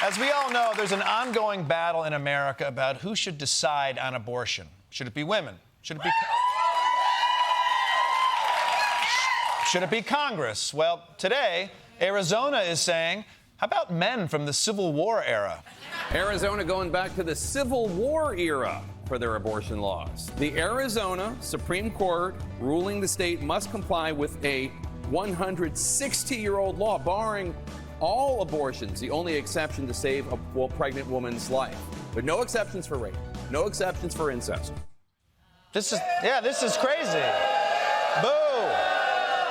As we all know, there's an ongoing battle in America about who should decide on abortion. Should it be women? Should it be Congress? Well, today, Arizona is saying, how about men from the Civil War era? Arizona going back to the Civil War era for their abortion laws. The Arizona Supreme Court ruling the state must comply with a 160-year-old law barring all abortions, the only exception to save a pregnant woman's life. But no exceptions for rape, no exceptions for incest. This is crazy. Boo!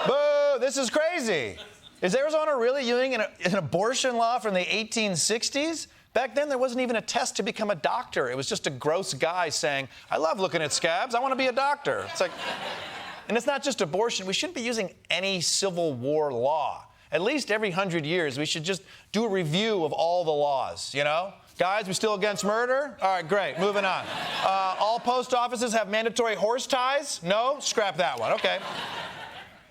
Boo! This is crazy. Is Arizona really using an abortion law from the 1860s? Back then, there wasn't even a test to become a doctor. It was just a gross guy saying, I love looking at scabs. I want to be a doctor. It's like, and it's not just abortion. We shouldn't be using any Civil War law. At least every 100 years, we should just do a review of all the laws, you know? Guys, we still against murder? All right, great. Moving on. All post offices have mandatory horse ties? No? Scrap that one. Okay.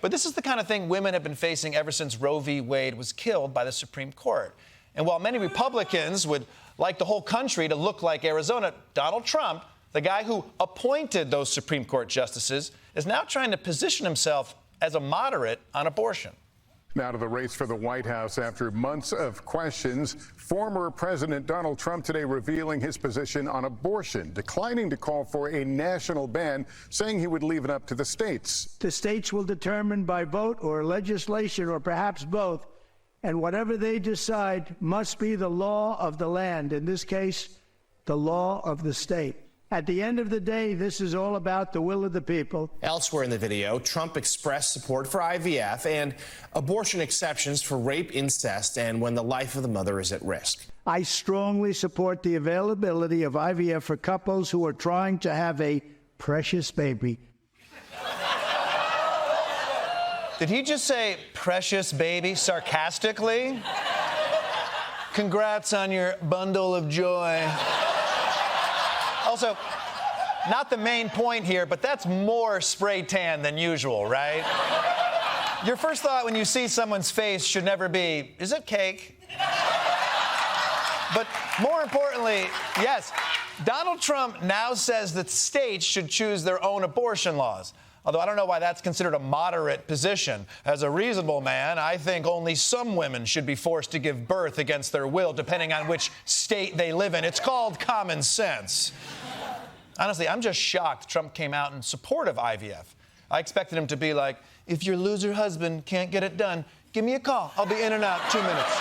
But this is the kind of thing women have been facing ever since Roe v. Wade was killed by the Supreme Court. And while many Republicans would like the whole country to look like Arizona, Donald Trump, the guy who appointed those Supreme Court justices, is now trying to position himself as a moderate on abortion. Now to the race for the White House. After months of questions, former President Donald Trump today revealing his position on abortion, declining to call for a national ban, saying he would leave it up to the states. The states will determine by vote or legislation or perhaps both, and whatever they decide must be the law of the land, in this case, the law of the state. At the end of the day, this is all about the will of the people. Elsewhere in the video, Trump expressed support for IVF and abortion exceptions for rape, incest, and when the life of the mother is at risk. I strongly support the availability of IVF for couples who are trying to have a precious baby. Did he just say precious baby sarcastically? Congrats on your bundle of joy. Also, not the main point here, but that's more spray tan than usual, right? Your first thought when you see someone's face should never be, is it cake? But more importantly, yes, Donald Trump now says that states should choose their own abortion laws. Although I don't know why that's considered a moderate position. As a reasonable man, I think only some women should be forced to give birth against their will, depending on which state they live in. It's called common sense. Honestly, I'm just shocked Trump came out in support of IVF. I expected him to be like, if your loser husband can't get it done, give me a call. I'll be in and out 2 minutes.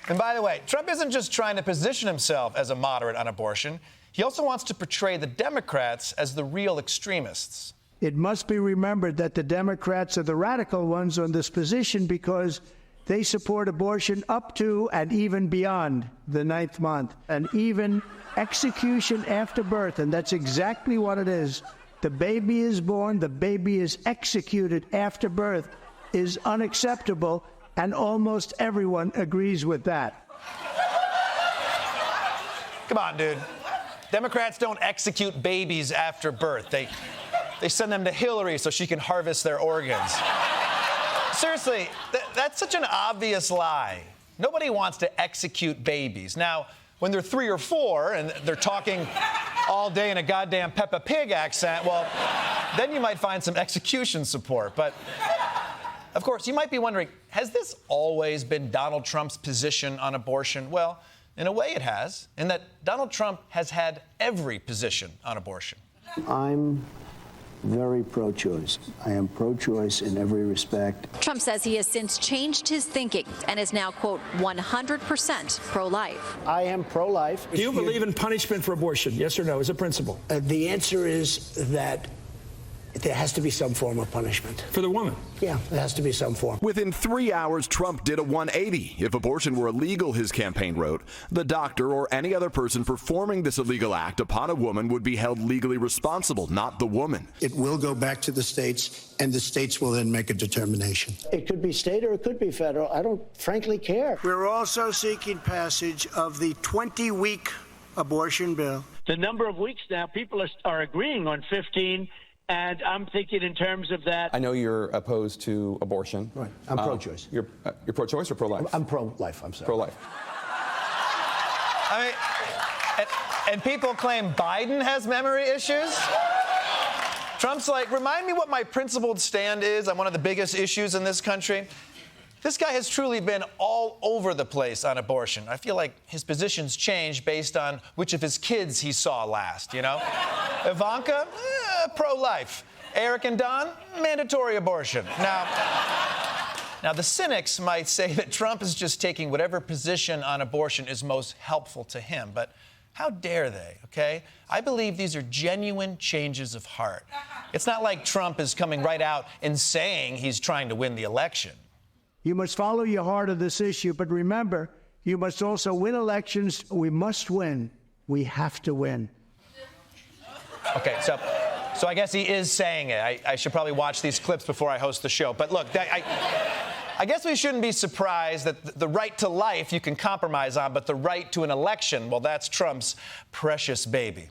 And by the way, Trump isn't just trying to position himself as a moderate on abortion. He also wants to portray the Democrats as the real extremists. It must be remembered that the Democrats are the radical ones on this position because they support abortion up to and even beyond the 9th month, and even execution after birth, and that's exactly what it is. The baby is born, the baby is executed after birth is unacceptable, and almost everyone agrees with that. Come on, dude. Democrats don't execute babies after birth. They send them to Hillary so she can harvest their organs. Seriously, that's such an obvious lie. Nobody wants to execute babies. Now, when they're 3 or 4 and they're talking all day in a goddamn Peppa Pig accent, well, then you might find some execution support. But, of course, you might be wondering, has this always been Donald Trump's position on abortion? Well, in a way it has, in that Donald Trump has had every position on abortion. I'm very pro-choice. I am pro-choice in every respect. Trump says he has since changed his thinking and is now, quote, 100% pro-life. I am pro-life. Do you believe in punishment for abortion? Yes or no, as a principle? The answer is that there has to be some form of punishment. For the woman? Yeah, there has to be some form. Within 3 hours, Trump did a 180. If abortion were illegal, his campaign wrote, the doctor or any other person performing this illegal act upon a woman would be held legally responsible, not the woman. It will go back to the states, and the states will then make a determination. It could be state or it could be federal. I don't frankly care. We're also seeking passage of the 20-week abortion bill. The number of weeks now, people are agreeing on 15. And I'm thinking in terms of that. I know you're opposed to abortion. Right. I'm pro-choice. You're pro-choice or pro-life? I'm pro-life. I'm sorry. Pro-life. I mean, and people claim Biden has memory issues. Trump's like, remind me what my principled stand is on one of the biggest issues in this country. This guy has truly been all over the place on abortion. I feel like his positions change based on which of his kids he saw last, you know? Ivanka, pro-life. Eric and Don, mandatory abortion. Now, the cynics might say that Trump is just taking whatever position on abortion is most helpful to him, but how dare they, okay? I believe these are genuine changes of heart. It's not like Trump is coming right out and saying he's trying to win the election. You must follow your heart of this issue, but remember, you must also win elections. We must win. We have to win. Okay, so I guess he is saying it. I should probably watch these clips before I host the show. But look, I guess we shouldn't be surprised that the right to life you can compromise on, but the right to an election, well, that's Trump's precious baby.